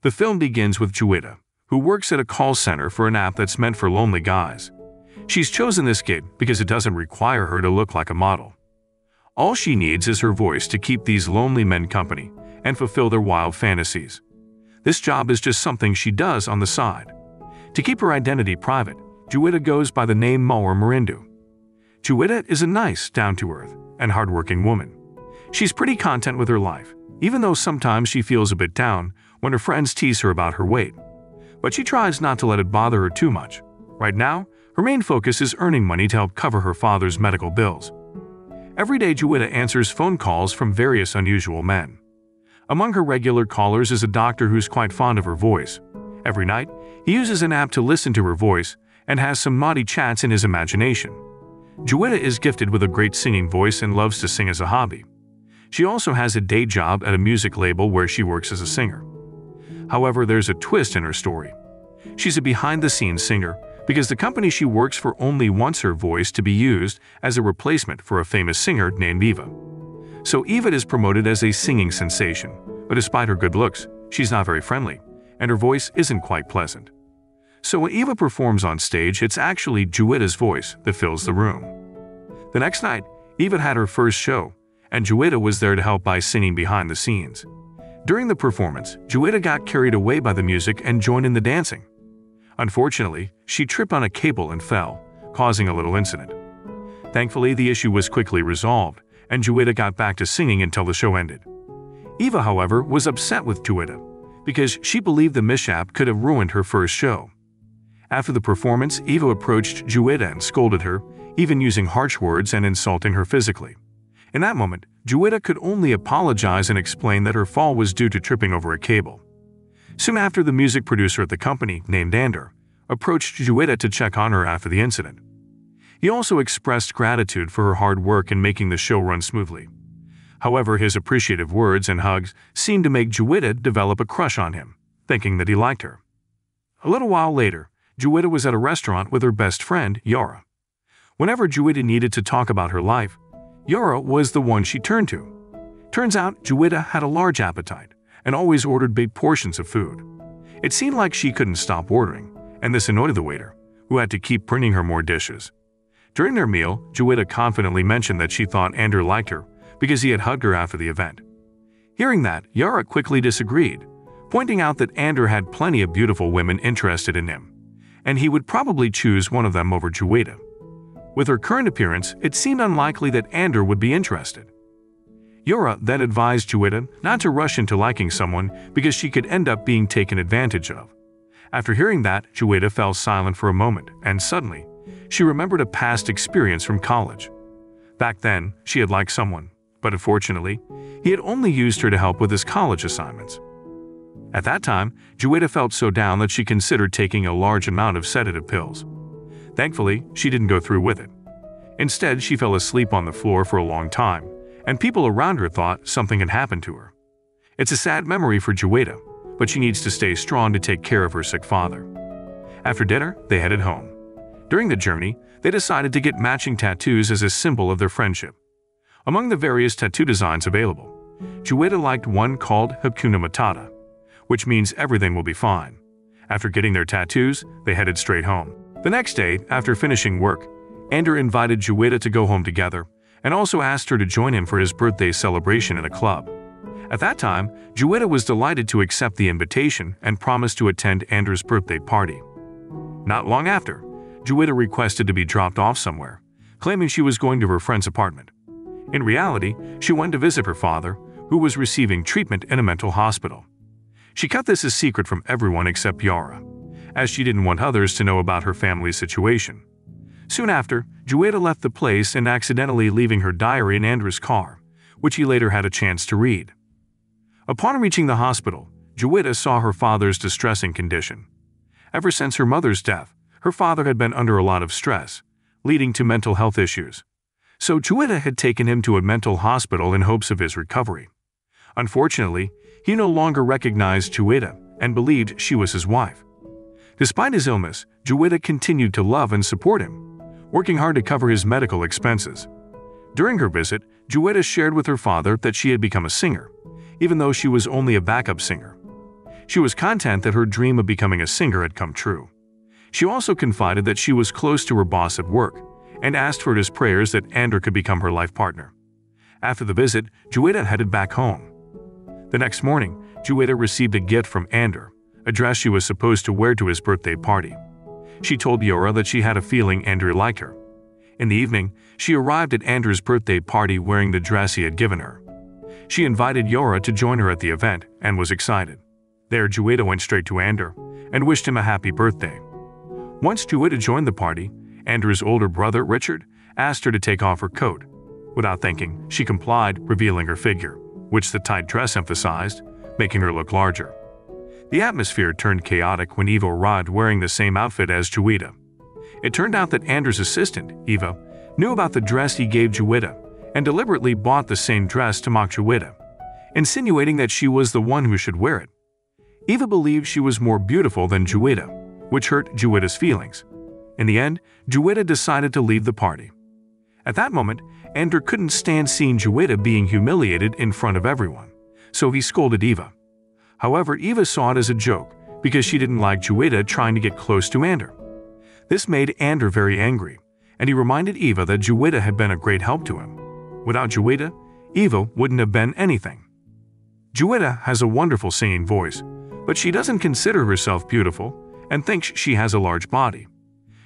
The film begins with Juwita, who works at a call center for an app that's meant for lonely guys. She's chosen this gig because it doesn't require her to look like a model. All she needs is her voice to keep these lonely men company and fulfill their wild fantasies. This job is just something she does on the side. To keep her identity private, Juwita goes by the name Mawar Marindu. Juwita is a nice, down-to-earth, and hardworking woman. She's pretty content with her life, even though sometimes she feels a bit down when her friends tease her about her weight. But she tries not to let it bother her too much. Right now, her main focus is earning money to help cover her father's medical bills. Every day, Juwita answers phone calls from various unusual men. Among her regular callers is a doctor who's quite fond of her voice. Every night, he uses an app to listen to her voice and has some naughty chats in his imagination. Juwita is gifted with a great singing voice and loves to sing as a hobby. She also has a day job at a music label where she works as a singer. However, there's a twist in her story. She's a behind-the-scenes singer because the company she works for only wants her voice to be used as a replacement for a famous singer named Eva. So Eva is promoted as a singing sensation, but despite her good looks, she's not very friendly, and her voice isn't quite pleasant. So when Eva performs on stage, it's actually Juwita's voice that fills the room. The next night, Eva had her first show, and Juwita was there to help by singing behind the scenes. During the performance, Juwita got carried away by the music and joined in the dancing. Unfortunately, she tripped on a cable and fell, causing a little incident. Thankfully, the issue was quickly resolved, and Juwita got back to singing until the show ended. Eva, however, was upset with Juwita because she believed the mishap could have ruined her first show. After the performance, Eva approached Juwita and scolded her, even using harsh words and insulting her physically. In that moment, Juwita could only apologize and explain that her fall was due to tripping over a cable. Soon after, the music producer at the company, named Ander, approached Juwita to check on her after the incident. He also expressed gratitude for her hard work in making the show run smoothly. However, his appreciative words and hugs seemed to make Juwita develop a crush on him, thinking that he liked her. A little while later, Juwita was at a restaurant with her best friend, Yara. Whenever Juwita needed to talk about her life, Yara was the one she turned to. Turns out, Juwita had a large appetite and always ordered big portions of food. It seemed like she couldn't stop ordering, and this annoyed the waiter, who had to keep bringing her more dishes. During their meal, Juwita confidently mentioned that she thought Ander liked her because he had hugged her after the event. Hearing that, Yara quickly disagreed, pointing out that Ander had plenty of beautiful women interested in him, and he would probably choose one of them over Juwita. With her current appearance, it seemed unlikely that Ander would be interested. Yara then advised Juwita not to rush into liking someone because she could end up being taken advantage of. After hearing that, Juwita fell silent for a moment, and suddenly, she remembered a past experience from college. Back then, she had liked someone, but unfortunately, he had only used her to help with his college assignments. At that time, Juwita felt so down that she considered taking a large amount of sedative pills. Thankfully, she didn't go through with it. Instead, she fell asleep on the floor for a long time, and people around her thought something had happened to her. It's a sad memory for Juwita, but she needs to stay strong to take care of her sick father. After dinner, they headed home. During the journey, they decided to get matching tattoos as a symbol of their friendship. Among the various tattoo designs available, Juwita liked one called Hakuna Matata, which means everything will be fine. After getting their tattoos, they headed straight home. The next day, after finishing work, Ander invited Juwita to go home together and also asked her to join him for his birthday celebration in a club. At that time, Juwita was delighted to accept the invitation and promised to attend Ander's birthday party. Not long after, Juwita requested to be dropped off somewhere, claiming she was going to her friend's apartment. In reality, she went to visit her father, who was receiving treatment in a mental hospital. She kept this a secret from everyone except Yara, as she didn't want others to know about her family's situation. Soon after, Juwita left the place and accidentally leaving her diary in Ander's car, which he later had a chance to read. Upon reaching the hospital, Juwita saw her father's distressing condition. Ever since her mother's death, her father had been under a lot of stress, leading to mental health issues. So Juwita had taken him to a mental hospital in hopes of his recovery. Unfortunately, he no longer recognized Juwita and believed she was his wife. Despite his illness, Juwita continued to love and support him, working hard to cover his medical expenses. During her visit, Juwita shared with her father that she had become a singer, even though she was only a backup singer. She was content that her dream of becoming a singer had come true. She also confided that she was close to her boss at work and asked for his prayers that Andrew could become her life partner. After the visit, Juwita headed back home. The next morning, Juwita received a gift from Andrew, a dress she was supposed to wear to his birthday party. She told Yora that she had a feeling Andrew liked her. In the evening, she arrived at Andrew's birthday party wearing the dress he had given her. She invited Yora to join her at the event and was excited. There, Juwita went straight to Andrew and wished him a happy birthday. Once Juwita joined the party, Andrew's older brother, Richard, asked her to take off her coat. Without thinking, she complied, revealing her figure, which the tight dress emphasized, making her look larger. The atmosphere turned chaotic when Eva arrived wearing the same outfit as Juwita. It turned out that Andrew's assistant, Eva, knew about the dress he gave Juwita and deliberately bought the same dress to mock Juwita, insinuating that she was the one who should wear it. Eva believed she was more beautiful than Juwita, which hurt Juwita's feelings. In the end, Juwita decided to leave the party. At that moment, Andrew couldn't stand seeing Juwita being humiliated in front of everyone, so he scolded Eva. However, Eva saw it as a joke because she didn't like Juwita trying to get close to Andrew. This made Andrew very angry, and he reminded Eva that Juwita had been a great help to him. Without Juwita, Eva wouldn't have been anything. Juwita has a wonderful singing voice, but she doesn't consider herself beautiful and thinks she has a large body.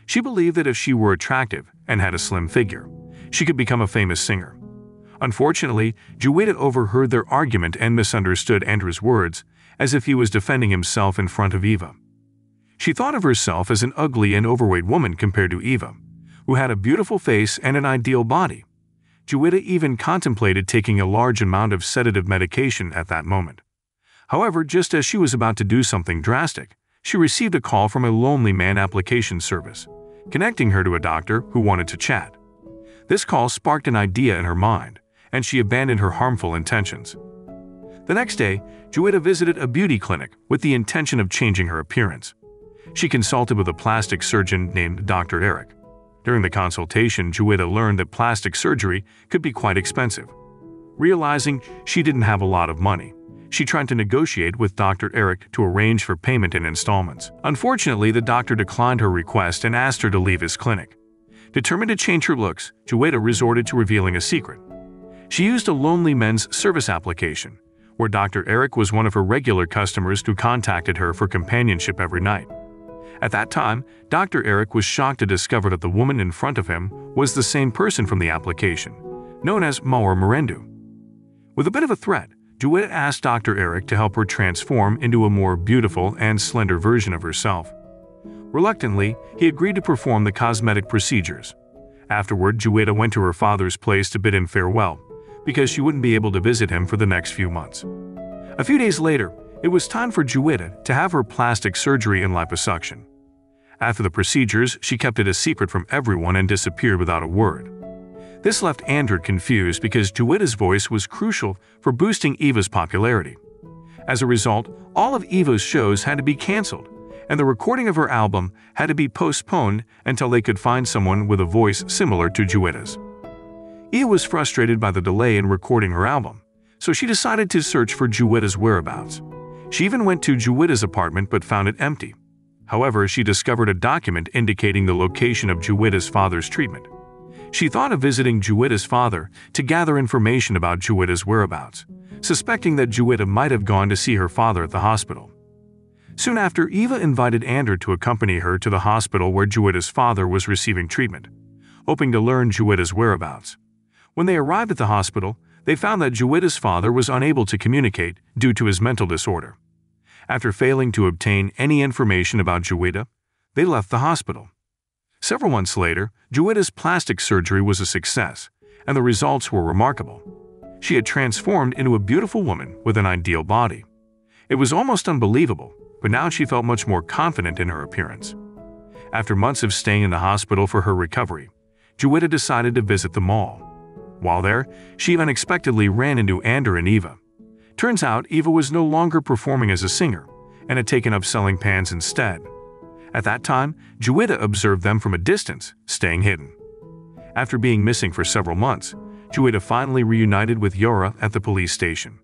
She believed that if she were attractive and had a slim figure, she could become a famous singer. Unfortunately, Juwita overheard their argument and misunderstood Andrew's words as if he was defending himself in front of Eva. She thought of herself as an ugly and overweight woman compared to Eva, who had a beautiful face and an ideal body. Juwita even contemplated taking a large amount of sedative medication at that moment. However, just as she was about to do something drastic, she received a call from a Lonely Man application service, connecting her to a doctor who wanted to chat. This call sparked an idea in her mind, and she abandoned her harmful intentions. The next day, Juwita visited a beauty clinic with the intention of changing her appearance. She consulted with a plastic surgeon named Dr. Eric. During the consultation, Juwita learned that plastic surgery could be quite expensive. Realizing she didn't have a lot of money, she tried to negotiate with Dr. Eric to arrange for payment in installments. Unfortunately, the doctor declined her request and asked her to leave his clinic. Determined to change her looks, Juwita resorted to revealing a secret. She used a Lonely Men's service application, where Dr. Eric was one of her regular customers who contacted her for companionship every night. At that time, Dr. Eric was shocked to discover that the woman in front of him was the same person from the application, known as Maura Merendu. With a bit of a threat, Juwita asked Dr. Eric to help her transform into a more beautiful and slender version of herself. Reluctantly, he agreed to perform the cosmetic procedures. Afterward, Juwita went to her father's place to bid him farewell, because she wouldn't be able to visit him for the next few months. A few days later, it was time for Juwita to have her plastic surgery and liposuction. After the procedures, she kept it a secret from everyone and disappeared without a word. This left Andrew confused because Juwita's voice was crucial for boosting Eva's popularity. As a result, all of Eva's shows had to be canceled, and the recording of her album had to be postponed until they could find someone with a voice similar to Juwita's. Eva was frustrated by the delay in recording her album, so she decided to search for Juwita's whereabouts. She even went to Juwita's apartment but found it empty. However, she discovered a document indicating the location of Juwita's father's treatment. She thought of visiting Juwita's father to gather information about Juwita's whereabouts, suspecting that Juwita might have gone to see her father at the hospital. Soon after, Eva invited Andrew to accompany her to the hospital where Juwita's father was receiving treatment, hoping to learn Juwita's whereabouts. When they arrived at the hospital, they found that Juwita's father was unable to communicate due to his mental disorder. After failing to obtain any information about Juwita, they left the hospital. Several months later, Juwita's plastic surgery was a success, and the results were remarkable. She had transformed into a beautiful woman with an ideal body. It was almost unbelievable, but now she felt much more confident in her appearance. After months of staying in the hospital for her recovery, Juwita decided to visit the mall. While there, she unexpectedly ran into Andrew and Eva. Turns out, Eva was no longer performing as a singer and had taken up selling pans instead. At that time, Juwita observed them from a distance, staying hidden. After being missing for several months, Juwita finally reunited with Yora at the police station.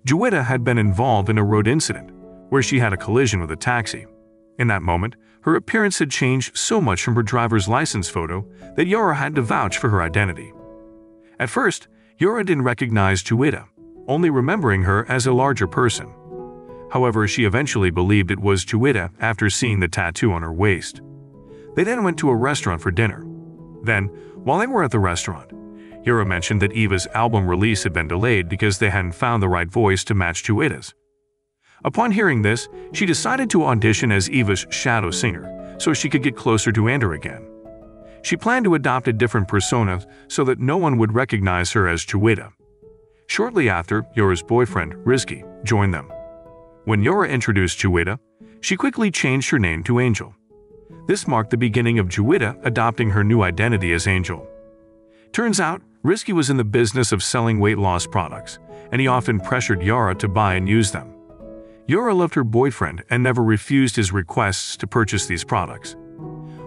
Juwita had been involved in a road incident where she had a collision with a taxi. In that moment, her appearance had changed so much from her driver's license photo that Yora had to vouch for her identity. At first, Yora didn't recognize Juwita, only remembering her as a larger person. However, she eventually believed it was Juwita after seeing the tattoo on her waist. They then went to a restaurant for dinner. Then, while they were at the restaurant, Yora mentioned that Eva's album release had been delayed because they hadn't found the right voice to match Juwita's. Upon hearing this, she decided to audition as Eva's shadow singer so she could get closer to Ander again. She planned to adopt a different persona so that no one would recognize her as Juwita. Shortly after, Yora's boyfriend, Rizky, joined them. When Yora introduced Juwita, she quickly changed her name to Angel. This marked the beginning of Juwita adopting her new identity as Angel. Turns out, Rizky was in the business of selling weight loss products, and he often pressured Yora to buy and use them. Yora loved her boyfriend and never refused his requests to purchase these products.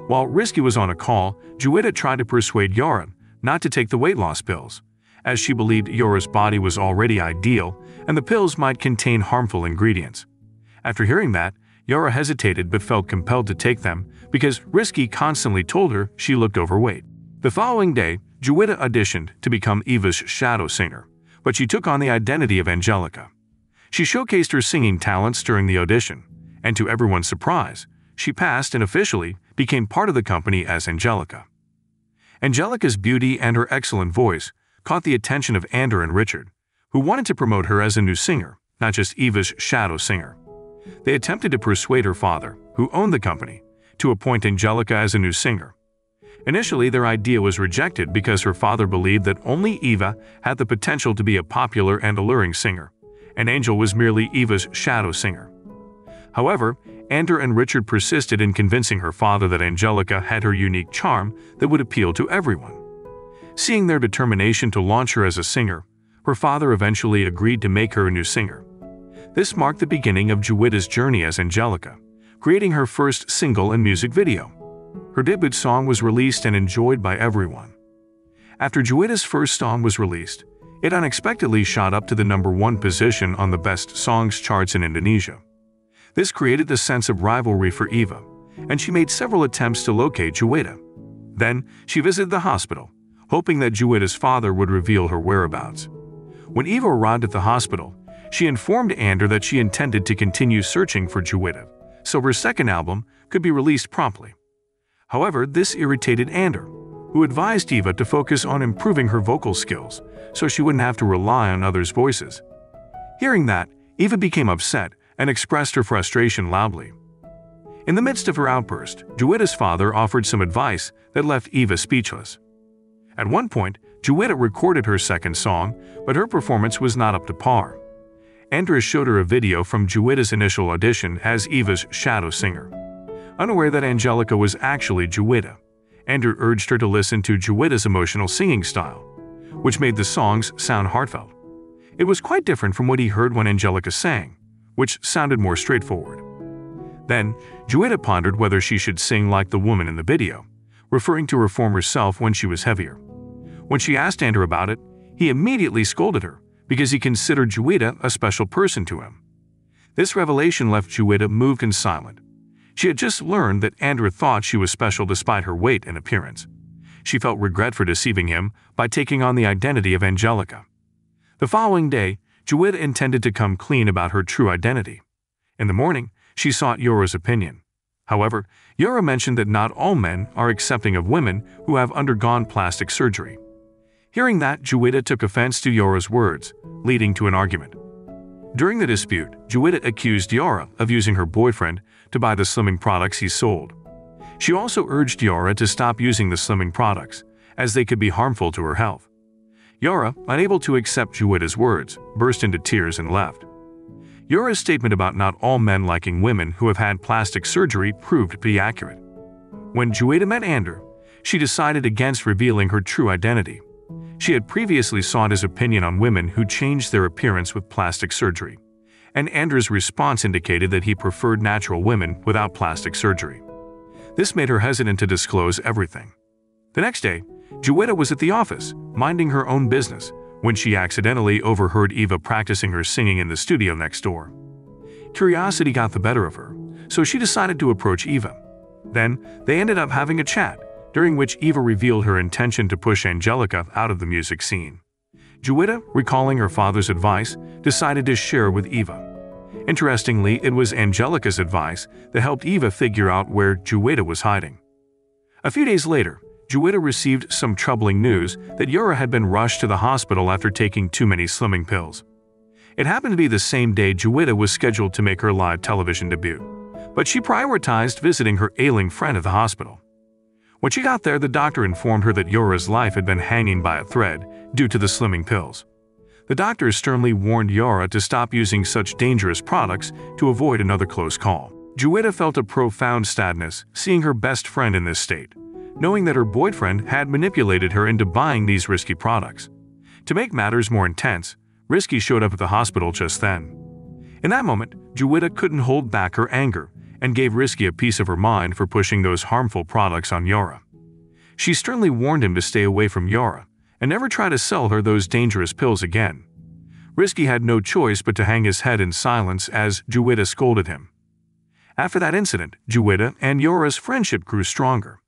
While Rizky was on a call, Juwita tried to persuade Yora not to take the weight loss pills, as she believed Yora's body was already ideal and the pills might contain harmful ingredients. After hearing that, Yora hesitated but felt compelled to take them because Rizky constantly told her she looked overweight. The following day, Juwita auditioned to become Eva's shadow singer, but she took on the identity of Angelica. She showcased her singing talents during the audition, and to everyone's surprise, she passed and officially became part of the company as Angelica. Angelica's beauty and her excellent voice caught the attention of Ander and Richard, who wanted to promote her as a new singer, not just Eva's shadow singer. They attempted to persuade her father, who owned the company, to appoint Angelica as a new singer. Initially, their idea was rejected because her father believed that only Eva had the potential to be a popular and alluring singer, and Angel was merely Eva's shadow singer. However, Ander and Richard persisted in convincing her father that Angelica had her unique charm that would appeal to everyone. Seeing their determination to launch her as a singer, her father eventually agreed to make her a new singer. This marked the beginning of Juwita's journey as Angelica, creating her first single and music video. Her debut song was released and enjoyed by everyone. After Juwita's first song was released, it unexpectedly shot up to the #1 position on the Best Songs charts in Indonesia. This created a sense of rivalry for Eva, and she made several attempts to locate Juwita. Then, she visited the hospital, hoping that Juwita's father would reveal her whereabouts. When Eva arrived at the hospital, she informed Ander that she intended to continue searching for Juwita, so her second album could be released promptly. However, this irritated Ander, who advised Eva to focus on improving her vocal skills so she wouldn't have to rely on others' voices. Hearing that, Eva became upset and expressed her frustration loudly. In the midst of her outburst, Juwita's father offered some advice that left Eva speechless. At one point, Juwita recorded her second song, but her performance was not up to par. Ander showed her a video from Juwita's initial audition as Eva's shadow singer. Unaware that Angelica was actually Juwita, Ander urged her to listen to Juwita's emotional singing style, which made the songs sound heartfelt. It was quite different from what he heard when Angelica sang, which sounded more straightforward. Then, Juwita pondered whether she should sing like the woman in the video, referring to her former self when she was heavier. When she asked Ander about it, he immediately scolded her because he considered Juwita a special person to him. This revelation left Juwita moved and silent. She had just learned that Ander thought she was special despite her weight and appearance. She felt regret for deceiving him by taking on the identity of Angelica. The following day, Juwita intended to come clean about her true identity. In the morning, she sought Yora's opinion. However, Yora mentioned that not all men are accepting of women who have undergone plastic surgery. Hearing that, Juwita took offense to Yora's words, leading to an argument. During the dispute, Juwita accused Yora of using her boyfriend to buy the slimming products he sold. She also urged Yora to stop using the slimming products, as they could be harmful to her health. Yora, unable to accept Juwita's words, burst into tears and left. Yora's statement about not all men liking women who have had plastic surgery proved to be accurate. When Juwita met Ander, she decided against revealing her true identity. She had previously sought his opinion on women who changed their appearance with plastic surgery, and Ander's response indicated that he preferred natural women without plastic surgery. This made her hesitant to disclose everything. The next day, Juwita was at the office, minding her own business, when she accidentally overheard Eva practicing her singing in the studio next door. Curiosity got the better of her, so she decided to approach Eva. Then, they ended up having a chat, during which Eva revealed her intention to push Angelica out of the music scene. Juwita, recalling her father's advice, decided to share with Eva. Interestingly, it was Angelica's advice that helped Eva figure out where Juwita was hiding. A few days later, Juwita received some troubling news that Yura had been rushed to the hospital after taking too many slimming pills. It happened to be the same day Juwita was scheduled to make her live television debut, but she prioritized visiting her ailing friend at the hospital. When she got there, the doctor informed her that Yura's life had been hanging by a thread due to the slimming pills. The doctor sternly warned Yura to stop using such dangerous products to avoid another close call. Juwita felt a profound sadness seeing her best friend in this state, knowing that her boyfriend had manipulated her into buying these risky products. To make matters more intense, Risky showed up at the hospital just then. In that moment, Juwita couldn't hold back her anger and gave Risky a piece of her mind for pushing those harmful products on Yura. She sternly warned him to stay away from Yura and never try to sell her those dangerous pills again. Risky had no choice but to hang his head in silence as Juwita scolded him. After that incident, Juwita and Yura's friendship grew stronger.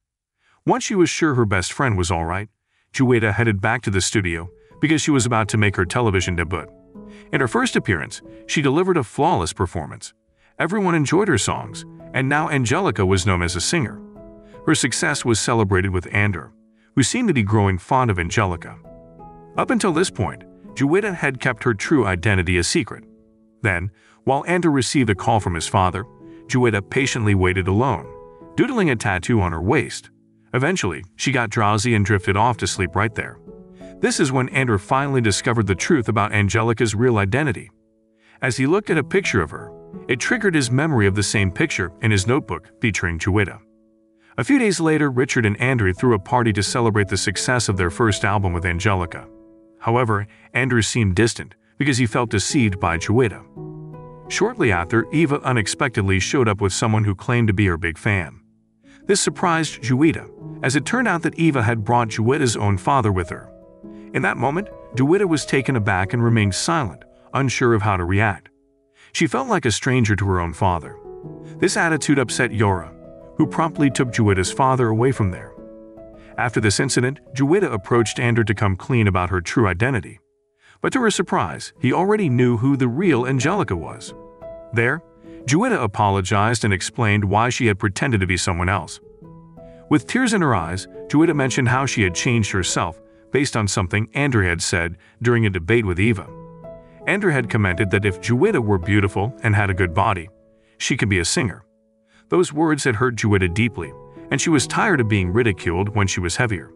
Once she was sure her best friend was all right, Juwita headed back to the studio because she was about to make her television debut. In her first appearance, she delivered a flawless performance. Everyone enjoyed her songs, and now Angelica was known as a singer. Her success was celebrated with Ander, who seemed to be growing fond of Angelica. Up until this point, Juwita had kept her true identity a secret. Then, while Ander received a call from his father, Juwita patiently waited alone, doodling a tattoo on her waist. Eventually, she got drowsy and drifted off to sleep right there. This is when Ander finally discovered the truth about Angelica's real identity. As he looked at a picture of her, it triggered his memory of the same picture in his notebook featuring Juwita. A few days later, Richard and Andrew threw a party to celebrate the success of their first album with Angelica. However, Andrew seemed distant because he felt deceived by Juwita. Shortly after, Eva unexpectedly showed up with someone who claimed to be her big fan. This surprised Juwita, as it turned out that Eva had brought Juwita's own father with her. In that moment, Juwita was taken aback and remained silent, unsure of how to react. She felt like a stranger to her own father. This attitude upset Yura, who promptly took Juwita's father away from there. After this incident, Juwita approached Ander to come clean about her true identity. But to her surprise, he already knew who the real Angelica was. There, Juwita apologized and explained why she had pretended to be someone else. With tears in her eyes, Juwita mentioned how she had changed herself based on something Ander had said during a debate with Eva. Ander had commented that if Juwita were beautiful and had a good body, she could be a singer. Those words had hurt Juwita deeply, and she was tired of being ridiculed when she was heavier.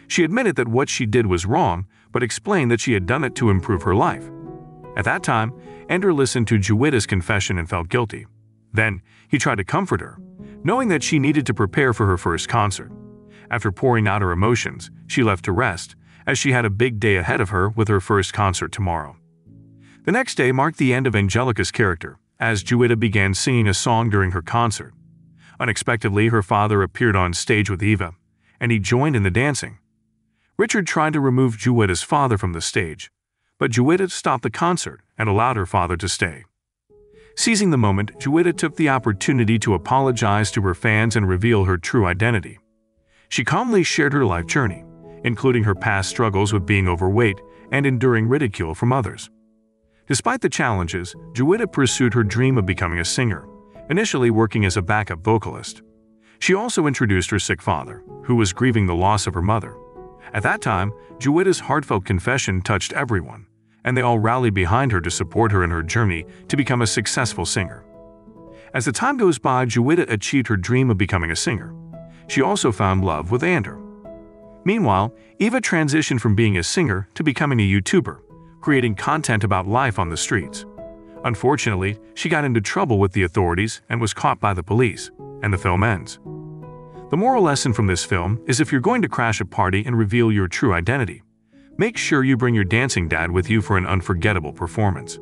She admitted that what she did was wrong, but explained that she had done it to improve her life. At that time, Ander listened to Juwita's confession and felt guilty. Then, he tried to comfort her, knowing that she needed to prepare for her first concert. After pouring out her emotions, she left to rest, as she had a big day ahead of her with her first concert tomorrow. The next day marked the end of Angelica's character, as Juwita began singing a song during her concert. Unexpectedly, her father appeared on stage with Eva, and he joined in the dancing. Richard tried to remove Juwita's father from the stage, but Juwita stopped the concert and allowed her father to stay. Seizing the moment, Juwita took the opportunity to apologize to her fans and reveal her true identity. She calmly shared her life journey, including her past struggles with being overweight and enduring ridicule from others. Despite the challenges, Juwita pursued her dream of becoming a singer, initially working as a backup vocalist. She also introduced her sick father, who was grieving the loss of her mother. At that time, Juwita's heartfelt confession touched everyone, and they all rallied behind her to support her in her journey to become a successful singer. As the time goes by, Juwita achieved her dream of becoming a singer. She also found love with Ander. Meanwhile, Eva transitioned from being a singer to becoming a YouTuber, creating content about life on the streets. Unfortunately, she got into trouble with the authorities and was caught by the police, and the film ends. The moral lesson from this film is if you're going to crash a party and reveal your true identity, make sure you bring your dancing dad with you for an unforgettable performance.